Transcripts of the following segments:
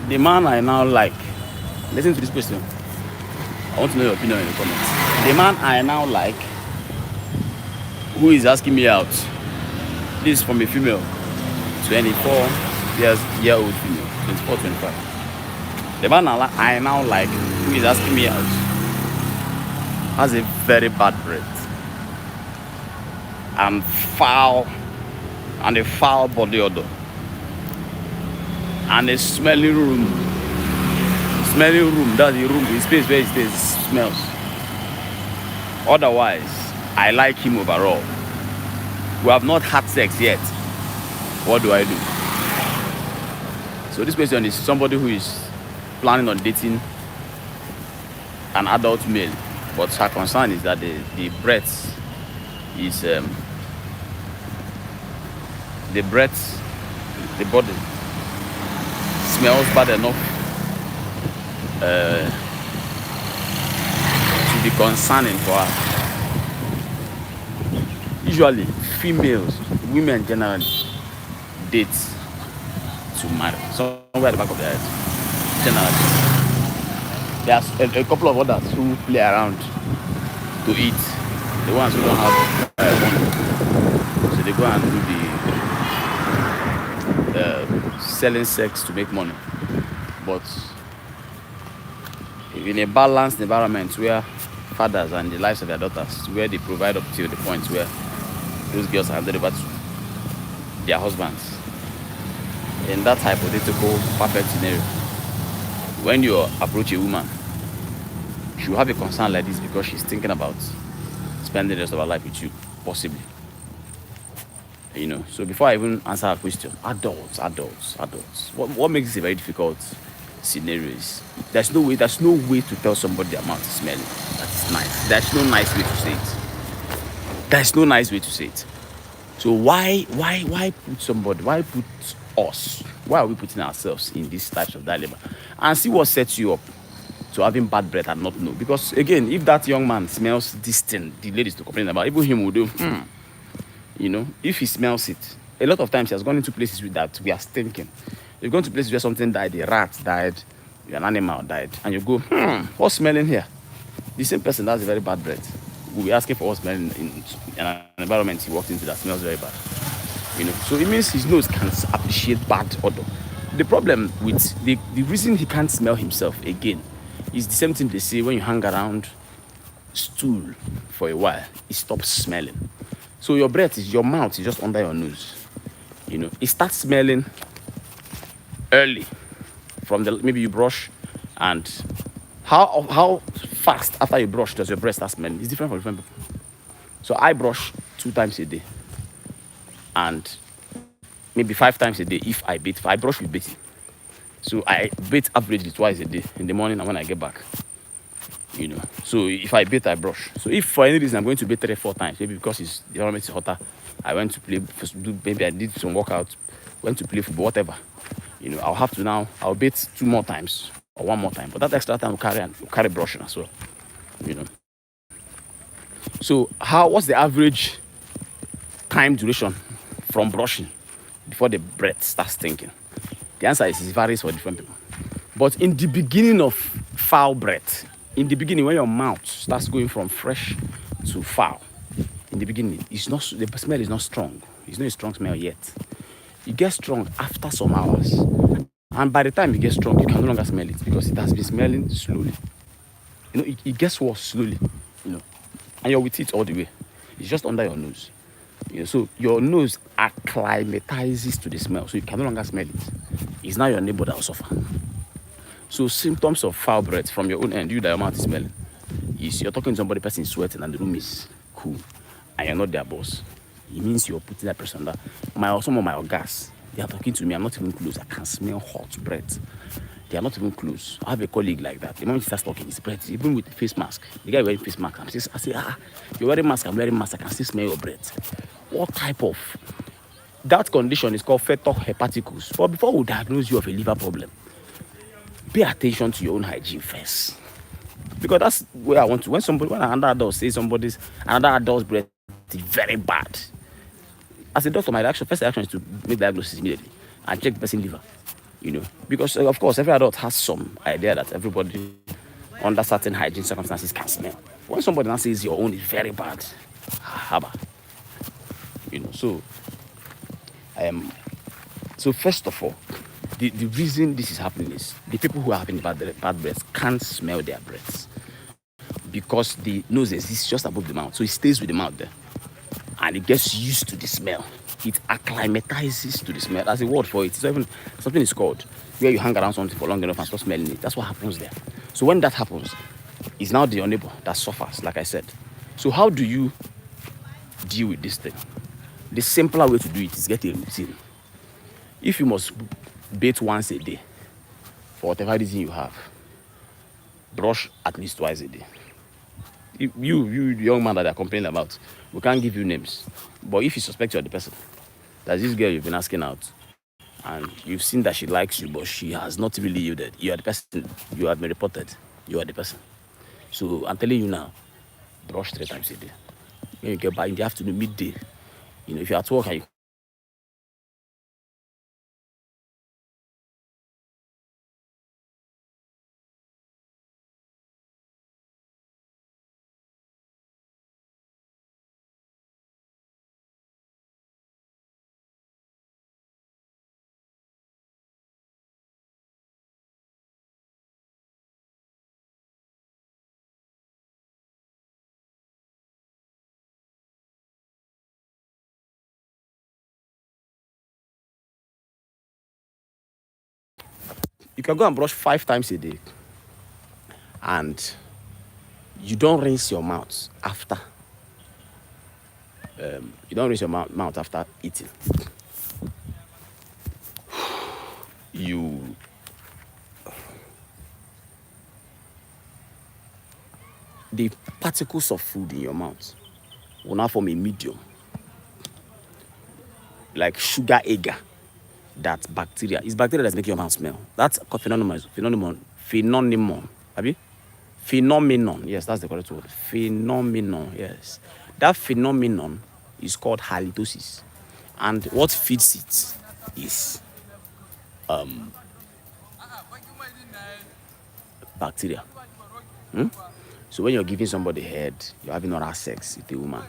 The man I now like, listen to this question. I want to know your opinion in the comments. The man I now like, who is asking me out, this is from a female, 24 year old female, 24, 25. The man I now like, who is asking me out, has a very bad breath and a foul body odor and a smelly room. Smelly room, that's the room, the space where he stays smells. Otherwise, I like him overall. We have not had sex yet. What do I do? So this question is somebody who is planning on dating an adult male, but her concern is that the breath is the body smells bad enough to be concerning for her. Usually, females, women generally date to marry. Somewhere at the back of their head. Generally. There's a couple of others who play around to eat. The ones who don't have money. So they go and do the selling sex to make money. But in a balanced environment where fathers and the lives of their daughters, where they provide up to the point where those girls are handed over to their husbands, in that hypothetical perfect scenario, when you approach a woman, she will have a concern like this because she's thinking about spending the rest of her life with you, possibly. You know, so before I even answer her question, adults. What makes this a very difficult scenario is there's no way to tell somebody their mouth is smelling. That's nice. There's no nice way to say it. There's no nice way to say it. So why put us? Why are we putting ourselves in these types of dilemma? And see what sets you up to having bad breath and not know. Because again, if that young man smells this thing, the ladies to complain about, even him will do. You know, if he smells it, a lot of times he has gone into places with that we are stinking. You've gone to places where something died, a rat died, an animal died, and you go, what's smelling here? The same person has a very bad breath will be asking for what's smelling in an environment he walked into that smells very bad. You know, so it means his nose can appreciate bad odor. The problem with the reason he can't smell himself again is the same thing they say when you hang around stool for a while, it stops smelling. So your mouth is just under your nose. You know, it starts smelling early from maybe you brush, and how fast after you brush does your breath start smelling? It's different for different people. So I brush 2 times a day, and maybe 5 times a day if I bathe. I brush with bathing. So I bathe averagely twice a day, in the morning and when I get back. You know, so if I bathe, I brush. So if for any reason I'm going to bathe 3 or 4 times, maybe because the environment is hotter, I went to play, maybe I did some workout, went to play football, whatever. You know, I'll bathe 2 more times or 1 more time. But that extra time will carry brushing as well. You know. So what's the average time duration from brushing before the breath starts stinking? The answer is it varies for different people. But in the beginning of foul breath, in the beginning when your mouth starts going from fresh to foul, in the beginning, the smell is not strong. It's not a strong smell yet. It gets strong after some hours. And by the time it gets strong, you can no longer smell it because it has been smelling slowly. You know, it gets worse slowly, you know. And you're with it all the way. It's just under your nose. You know, so your nose acclimatizes to the smell, so you can no longer smell it. It's now your neighbor that will suffer. So symptoms of foul breath from your own end, you that your mouth is smelling, is you're talking to somebody, person is sweating and the room is cool, and you're not their boss. It means you're putting that person under. Some of my gas, they are talking to me, I'm not even close. I can smell hot breath. They are not even close. I have a colleague like that. The moment he starts talking, his breath, even with the face mask. The guy wearing face mask, I say, you're wearing mask, I'm wearing mask, I can still smell your breath. What type of... That condition is called fetal hepaticus. But before we diagnose you of a liver problem, pay attention to your own hygiene first. Because that's where I want to. When another adult says another adult's breath is very bad, as a doctor, my first reaction is to make diagnosis immediately and check the person's liver. because of course every adult has some idea that everybody under certain hygiene circumstances can smell. When somebody now says your own is very bad, haba, so so first of all, the reason this is happening is the people who are having bad breath can't smell their breaths because the nose exists just above the mouth, so it stays with the mouth there, and it gets used to the smell. It acclimatizes to the smell. That's a word for it. It's even something is called where you hang around something for long enough and start smelling it. That's what happens there. So when that happens, it's now your neighbor that suffers, like I said. So how do you deal with this thing? The simpler way to do it is get a routine. If you must bathe once a day, for whatever reason you have, brush at least twice a day. You young man that they're complaining about, we can't give you names. But if you suspect you're the person, there's this girl you've been asking out, and you've seen that she likes you, but she has not really yielded. You are the person. You have been reported. You are the person. So I'm telling you now, brush 3 times a day. When you get back in the afternoon, midday, if you're at work and you can go and brush 5 times a day, and you don't rinse your mouth after. You don't rinse your mouth after eating. The particles of food in your mouth will now form a medium, like sugar agar. That bacteria. It's bacteria that's making your mouth smell. That's a phenomenon. Have you? Phenomenon. Yes, that's the correct word. Phenomenon. Yes. That phenomenon is called halitosis. And what feeds it is bacteria. So when you're giving somebody head, you're having oral sex with a woman,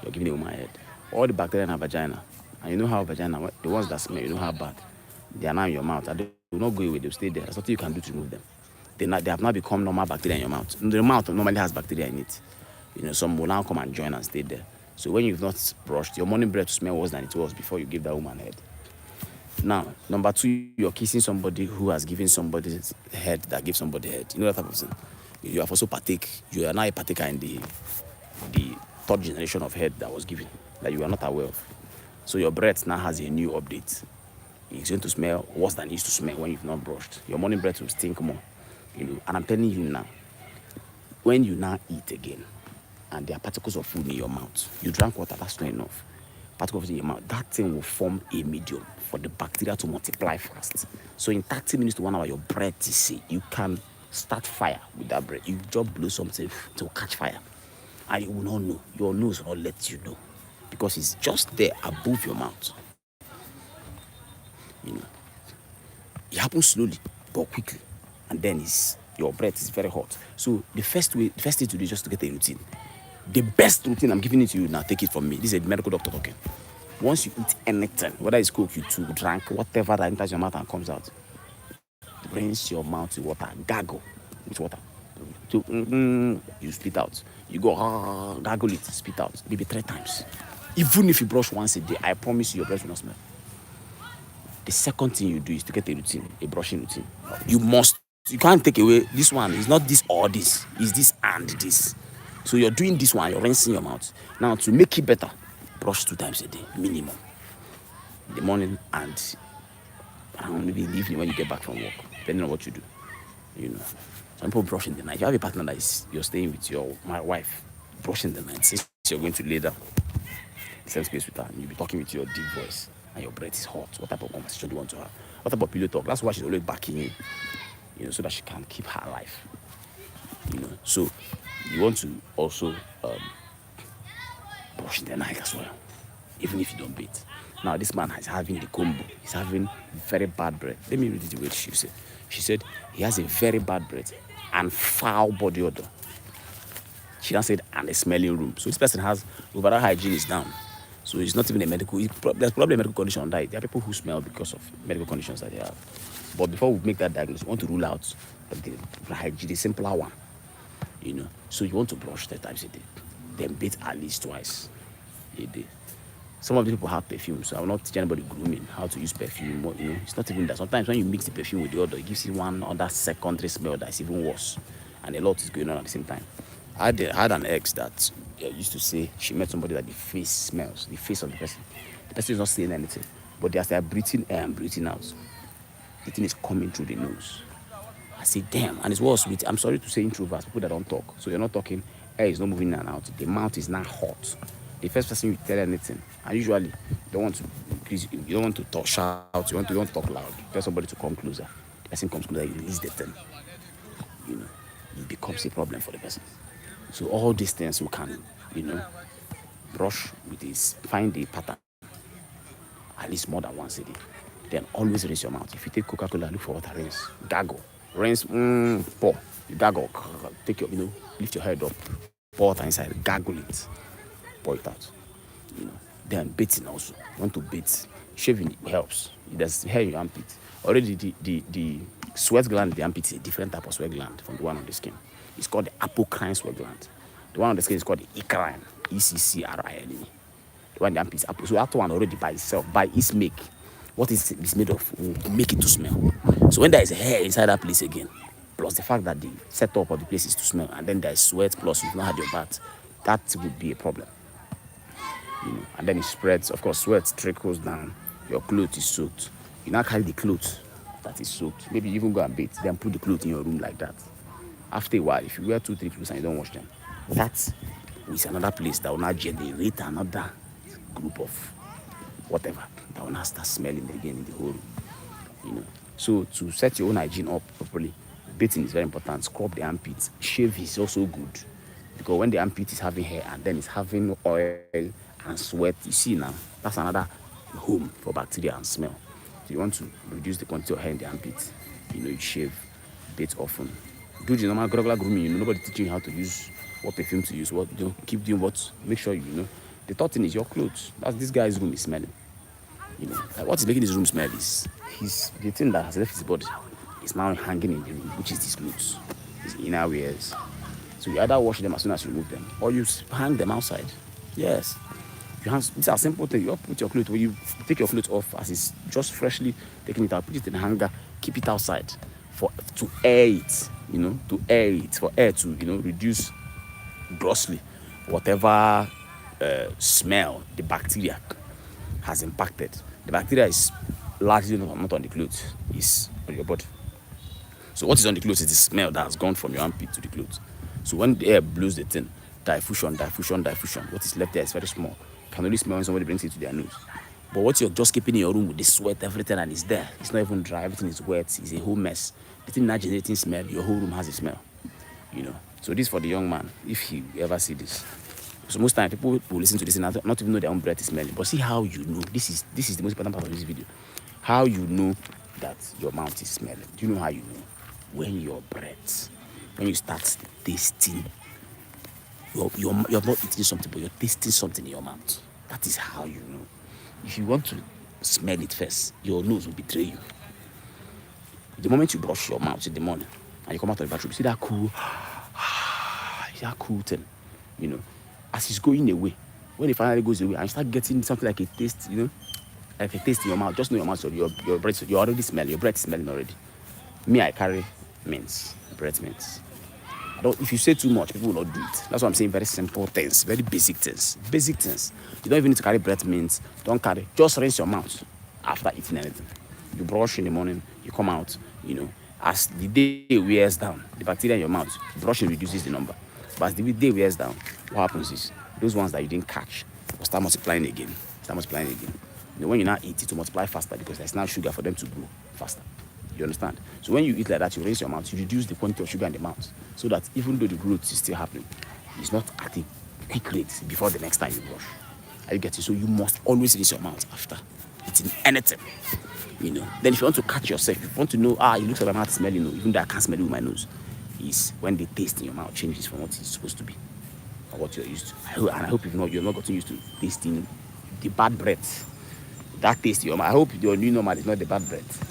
you're giving a woman head. All the bacteria in her vagina, and you know how vagina, the ones that smell, you know how bad, they are now in your mouth. And they will not go away, they'll stay there. There's nothing you can do to remove them. They have now become normal bacteria in your mouth. The mouth normally has bacteria in it. Some will now come and join and stay there. So when you've not brushed, your morning breath will smell worse than it was before you give that woman head. Now, number 2, you're kissing somebody who has given somebody's head that gives somebody head. You know that type of thing. You have also you are now a partaker in the 3rd generation of head that was given that you are not aware of. So your breath now has a new update. It's going to smell worse than it used to smell when you've not brushed. Your morning breath will stink more. And I'm telling you now, when you now eat again, and there are particles of food in your mouth, you drank water, that's not enough. Particles of food in your mouth, that thing will form a medium for the bacteria to multiply fast. So in 30 minutes to 1 hour, your breath is safe. You can start fire with that breath. You just blow something to catch fire, and you will not know. Your nose will not let you know because it's just there above your mouth. It happens slowly but quickly, and then your breath is very hot. So the first thing to do is just to get a routine. The best routine, I'm giving it to you now, take it from me. This is a medical doctor talking. Once you eat anything, whether it's Coke, you drank, whatever that enters your mouth and comes out, rinse your mouth with water, gargle with water. So, you spit out. You go, gargle it, spit out. Maybe 3 times. Even if you brush once a day, I promise you your breath will not smell. The second thing you do is to get a routine, a brushing routine. You can't take away this one. It's not this or this. It's this and this. So you're doing this one, you're rinsing your mouth. Now to make it better, brush 2 times a day, minimum. In the morning and maybe in the evening when you get back from work, depending on what you do. Some people brush in the night. If you have a partner that you're staying with my wife, brush in the night since you're going to lay down. Same space with her, and you'll be talking with your deep voice, and your breath is hot. What type of conversation do you want to have? What type of pillow talk? That's why she's always backing you, so that she can keep her life. So you want to also brush in the night as well, even if you don't bathe. Now this man is having the combo. He's having very bad breath. Let me read it the way she said. She said he has a very bad breath and foul body odor. She now said, and a smelling room. So this person has overall hygiene is down. So it's not even a medical. There's probably a medical condition on that. There are people who smell because of medical conditions that they have. But before we make that diagnosis, we want to rule out the hygiene, the simpler one. So you want to brush 3 times a day, then bathe at least twice a day. Some of the people have perfume, so I will not teach anybody grooming how to use perfume. But, it's not even that. Sometimes when you mix the perfume with the odor, it gives you one other secondary smell that's even worse, and a lot is going on at the same time. I had an ex that used to say she met somebody that the face smells, the face of the person. The person is not saying anything, but as they are breathing air and breathing out, the thing is coming through the nose. I say, damn, and it's worse with, I'm sorry to say introverts, people that don't talk. So you're not talking, air is not moving in and out. The mouth is now hot. The first person you tell anything, and usually you don't want to increase, you don't want to talk, shout, you want to talk loud. Tell somebody to come closer. The person comes closer, you release the thing. It becomes a problem for the person. So all these things you can, brush with this, find the pattern at least more than once a day. Then always rinse your mouth. If you take Coca-Cola, look for water, rinse, gargle, rinse, pour, you gargle, take your, lift your head up, pour water inside, gargle it, pour it out. Then bathing also. You want to bathe, shaving helps. There's hair in your armpit. Already the sweat gland in the armpit is a different type of sweat gland from the one on the skin. It's called the apocrine sweat gland. The one on the skin is called the eccrine, E-C-C-R-I-N-E. The one in the armpit is apo. So that one already by itself, by its make, what it's made of will make it to smell. So when there is hair inside that place again, plus the fact that the setup of the place is to smell, and then there is sweat, plus you've not had your bath, that would be a problem. And then it spreads. Of course, sweat trickles down. Your clothes is soaked. You now carry the clothes that is soaked. Maybe you even go and bathe, then put the clothes in your room like that. After a while, if you wear 2-3 clothes and you don't wash them, that is another place that will now generate another group of whatever that will now start smelling again in the whole room. So to set your own hygiene up properly, bathing is very important. Scrub the armpits. Shave is also good, because when the armpit is having hair and then it's having oil and sweat, you see now, that's another home for bacteria and smell. So you want to reduce the quantity of hair in the armpit. You shave, bathe often. Do the normal regular grooming. Nobody teaching you how to use what perfume to use. What keep doing what. Make sure The third thing is your clothes. That's this guy's room is smelling. What is making his room smell is the thing that has left his body is now hanging in the room, which is his clothes, his inner wears. So you either wash them as soon as you remove them, or you hang them outside. Yes. These are simple things. You put your clothes, when you take your clothes off as it's just freshly taking it out, put it in a hanger, keep it outside to air it, to air it, for air to, reduce grossly whatever smell the bacteria has impacted. The bacteria is largely not on the clothes, it's on your body. So what is on the clothes is the smell that has gone from your armpit to the clothes. So when the air blows the thing, diffusion, what is left there is very small. You can only smell when somebody brings it to their nose. But what you're just keeping in your room with the sweat, everything, and it's there, it's not even dry, everything is wet, it's a whole mess. The thing not generating smell, your whole room has a smell. So this for the young man, if you ever see this. So most times people will listen to this and not even know their own breath is smelling. But see how you know. This is the most important part of this video. How you know that your mouth is smelling. Do you know how you know? When you start tasting, you're not eating something, but you're tasting something in your mouth. That is how you know. If you want to smell it first, your nose will betray you. The moment you brush your mouth in the morning and you come out of the bathroom, you see that cool thing, as it's going away. When it finally goes away and you start getting something like a taste, like a taste in your mouth, just know your mouth, your breath, you already smell, your breath is smelling already. Me, I carry mints, breath mints. If you say too much, people will not do it. That's why I'm saying very simple things, very basic things. You don't even need to carry breath mints. Don't carry. Just rinse your mouth after eating anything. You brush in the morning, you come out, as the day wears down, the bacteria in your mouth, brushing reduces the number. But as the day wears down, what happens is those ones that you didn't catch will start multiplying again. When you now eat, it will multiply faster because there's now sugar for them to grow faster. You understand? So when you eat like that, you rinse your mouth, you reduce the quantity of sugar in the mouth, so that even though the growth is still happening, it's not at a quick rate before the next time you brush. Are you getting? So you must always rinse your mouth after eating anything. Then if you want to catch yourself, if you want to know, it looks like my mouth is smelling, even though I can't smell it with my nose, is when the taste in your mouth changes from what it's supposed to be or what you're used to. I hope you're not gotten used to tasting the bad breath. That taste in your mouth. I hope your new normal is not the bad breath.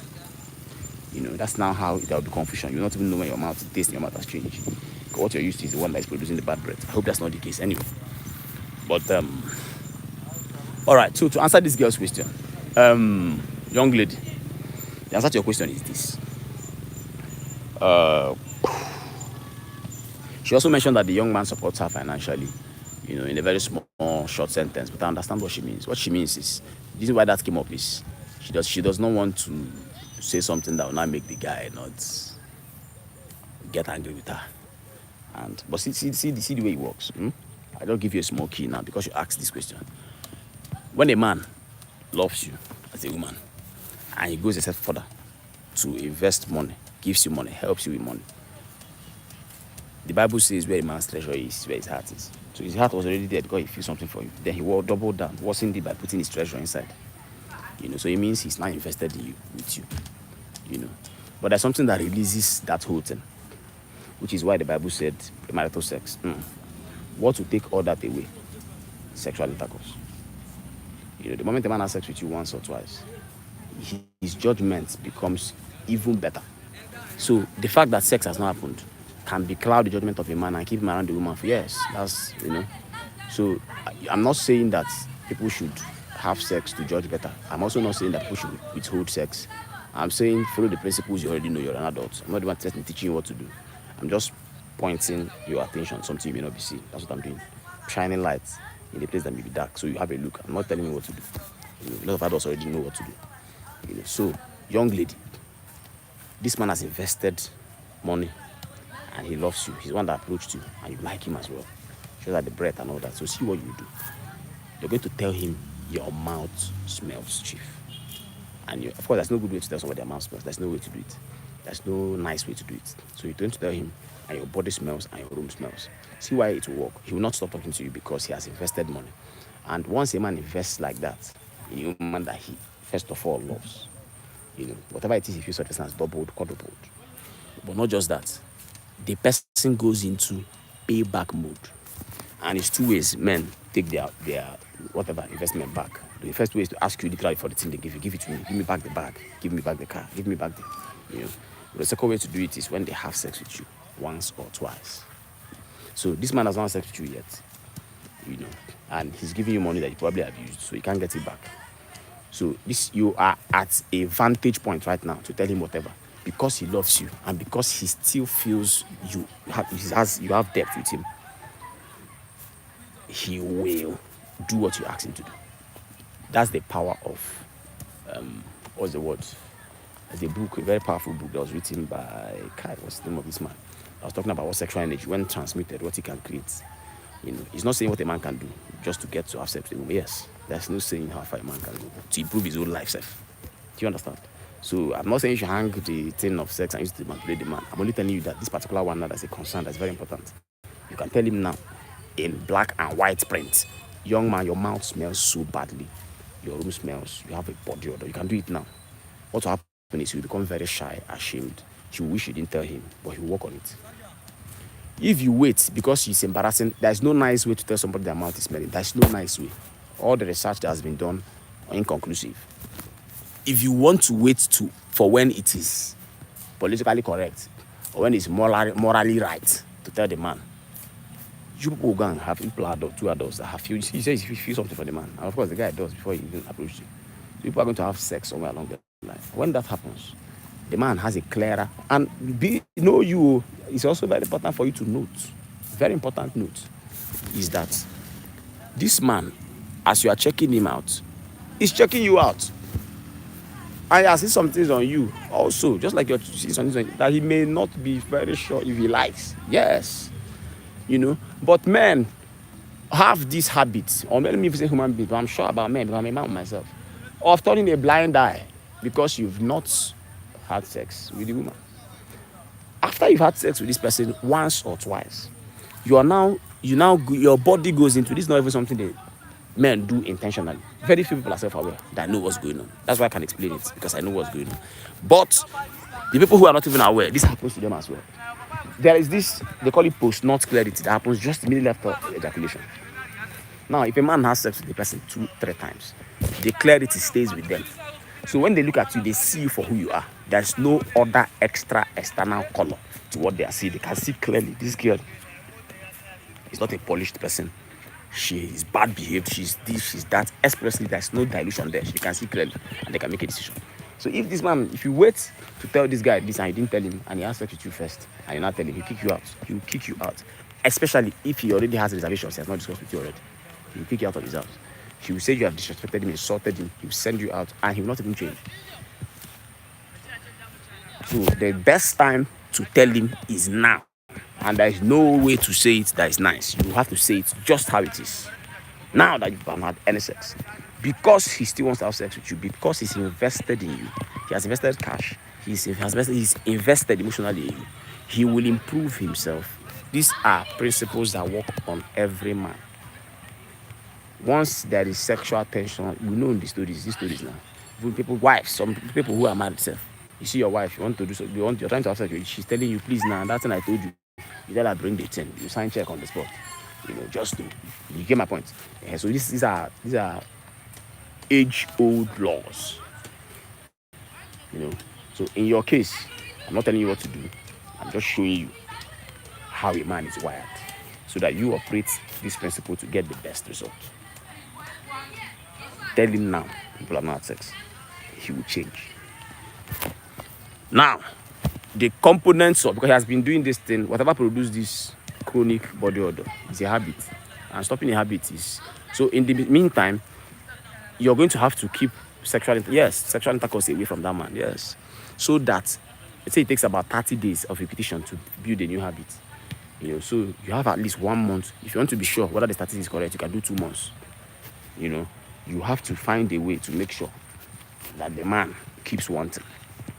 That's now how there will be confusion. You'll not even know when your mouth, the taste in your mouth has changed. Because what you're used to is the one that is producing the bad breath. I hope that's not the case anyway. But all right. So to answer this girl's question, young lady, the answer to your question is this. She also mentioned that the young man supports her financially, in a very small, short sentence. But I understand what she means. What she means is, this is why that came up is, she does not want to say something that will not make the guy not get angry with her. But see the way it works. I don't give you a small key now because you asked this question. When a man loves you as a woman and he goes a step further to invest money, gives you money, helps you with money, the Bible says where a man's treasure is, where his heart is. So his heart was already there because he feels something for you. Then he will double down. What's in it by putting his treasure inside? So it means he's now invested in you, with you. But there's something that releases that whole thing, which is why the Bible said marital sex. What will take all that away? Sexual intercourse. The moment a man has sex with you once or twice, his judgment becomes even better. So the fact that sex has not happened can becloud the judgment of a man and keep him around the woman for years. That's, So I'm not saying that people should have sex to judge better. I'm also not saying that people should withhold sex. I'm saying follow the principles you already know. You're an adult. I'm not the one teaching you what to do. I'm just pointing your attention, something you may not be seeing. That's what I'm doing. Shining lights in a place that may be dark. So you have a look. I'm not telling you what to do. A lot of adults already know what to do. So, young lady, this man has invested money and he loves you. He's the one that approached you and you like him as well. Shows that the breath and all that. So see what you do. You're going to tell him your mouth smells, chief. And of course, there's no good way to tell somebody their mouth smells. There's no way to do it. There's no nice way to do it. So you're going to tell him, and your body smells and your room smells. See why it will work. He will not stop talking to you because he has invested money. And once a man invests like that in a woman that he, first of all, loves, whatever it is he feels the person has doubled, quadrupled. But not just that. The person goes into payback mode. And it's two ways men take their whatever investment back. The first way is to ask you literally for the thing they give you. Give it to me. Give me back the bag. Give me back the car. Give me back the, But the second way to do it is when they have sex with you once or twice. So this man has not had sex with you yet, and he's giving you money that you probably have used, so you can't get it back. So you are at a vantage point right now to tell him whatever, because he loves you and because he still feels you have depth with him. He will do what you ask him to do. That's the power of what's the word? There's a book, a very powerful book that was written by Kai. What's the name of this man? I was talking about what sexual energy, when transmitted, what it can create. He's not saying what a man can do just to get to have sex with a woman. Yes, there's no saying how far a man can go to improve his own life self. Do you understand? So I'm not saying you should hang the thing of sex and use it to manipulate the man. I'm only telling you that this particular one now, that's a concern that's very important. You can tell him now in black and white print, young man, your mouth smells so badly. Your room smells. You have a body odor. You can do it now. What will happen is you become very shy, ashamed. You wish you didn't tell him, but he'll work on it. If you wait because it's embarrassing, there's no nice way to tell somebody their mouth is smelling. There's no nice way. All the research that has been done are inconclusive. If you want to wait for when it is politically correct or when it's morally right to tell the man, you people go and have two adults that have you. He says if you feel something for the man, and of course the guy does before he even approaches you. People are going to have sex somewhere along the line. When that happens, the man has a clearer and you. It's also very important for you to note. Very important note is that this man, as you are checking him out, is checking you out. And he has seen some things on you also, just like you're seeing some things that he may not be very sure if he likes. Yes. But men have this habit, or let me say human beings, but I'm sure about men because I'm a man myself, of turning a blind eye because you've not had sex with the woman. After you've had sex with this person once or twice, your body goes into this. Not even something men do intentionally. Very few people are self-aware that know what's going on. That's why I can explain it, because I know what's going on. But the people who are not even aware, this happens to them as well. There is this, they call it post-nut clarity, that happens just immediately after ejaculation. Now, if a man has sex with a person 2-3 times, the clarity stays with them. So when they look at you, they see you for who you are. There's no other extra external color to what they are seeing. They can see clearly, this girl is not a polished person. She is bad behaved, she's this, she's that. Expressly, there's no dilution there. She can see clearly and they can make a decision. So if this man, if you wait to tell this guy this and you didn't tell him, and he has sex with you first, and you're not telling him, he'll kick you out. He will kick you out. Especially if he already has reservations, he has not discussed with you already. He will kick you out of his house. He will say you have disrespected him, insulted him, he will send you out, and he will not even change. So the best time to tell him is now. And there is no way to say it that is nice. You have to say it just how it is. Now that you've not had any sex. Because he still wants to have sex with you, because he's invested in you. He has invested cash. He's invested emotionally in you. He will improve himself. These are principles that work on every man. Once there is sexual tension, you know in these stories now. Even people, wives, some people who are married self. You see your wife, you want to do something, you're trying to have sex with her, she's telling you, please now, that's what I told you. You tell her bring the 10, you sign check on the spot. Just to, you get my point. So these are age-old laws. So in your case, I'm not telling you what to do. I'm just showing you how a man is wired, so that you operate this principle to get the best result. Tell him now, people have not had sex. He will change. Now, the components of, because he has been doing this thing, whatever produces this chronic body odor is a habit. And stopping a habit is, so in the meantime, you're going to have to keep sexual intercourse away from that man, yes. So that, let's say it takes about 30 days of repetition to build a new habit. So you have at least 1 month. If you want to be sure whether the statistic is correct, you can do 2 months. You have to find a way to make sure that the man keeps wanting.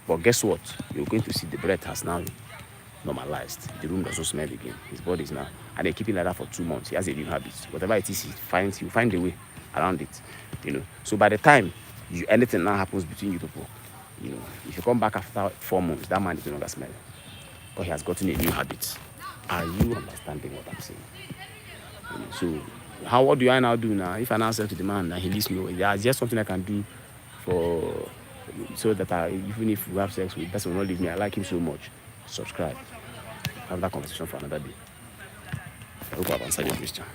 But guess what? You're going to see the breath has now normalized. The room doesn't smell again. His body is now. And they keep it like that for 2 months. He has a new habit. Whatever it is, he'll find a way around it. So by the time anything now happens between you people, if you come back after 4 months, that man is no longer smelling. But he has gotten a new habit. Are you understanding what I'm saying? So what do I now do now? If I now say to the man that he leaves me, there's just something I can do so that even if we have sex with the person will not leave me, I like him so much. Subscribe. Have that conversation for another day. I hope I've answered your question.